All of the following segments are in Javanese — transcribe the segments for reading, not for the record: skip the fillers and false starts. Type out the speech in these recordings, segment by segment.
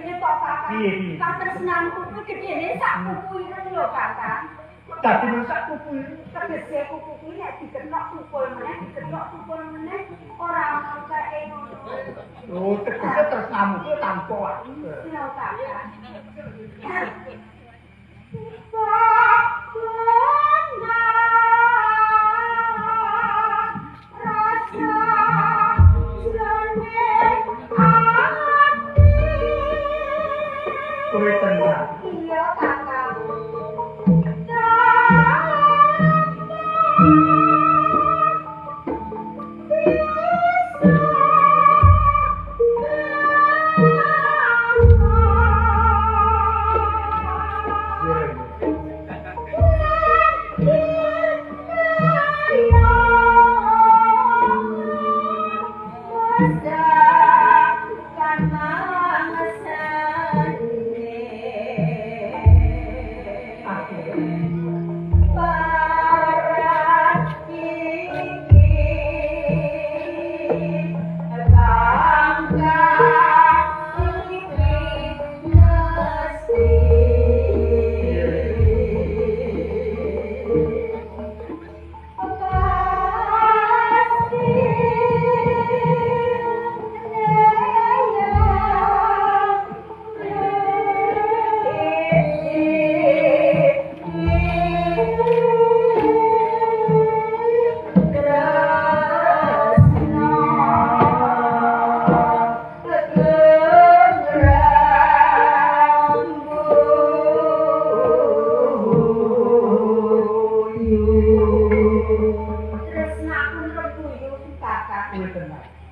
Ini kok kakak, katresnanku kuwi gedene sak kuku ireng lho kakak. Dadi sak kuku Tegese kuku kuwi nek dikenok tukul meneh ora ono kae ngono. Oh, tegese tresnamu kuwi tanpa aku. Iya kakak. Kowe tenang. Iya kakak.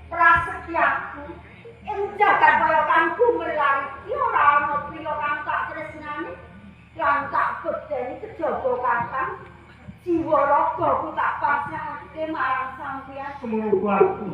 Prasetyaku ing jagat kaya kanggo melang iki ora ana priya kang tak tresnani lan tak bedeni kejaba kakang jiwa ragaku tak pasrahake marang sampeyan Semoga aku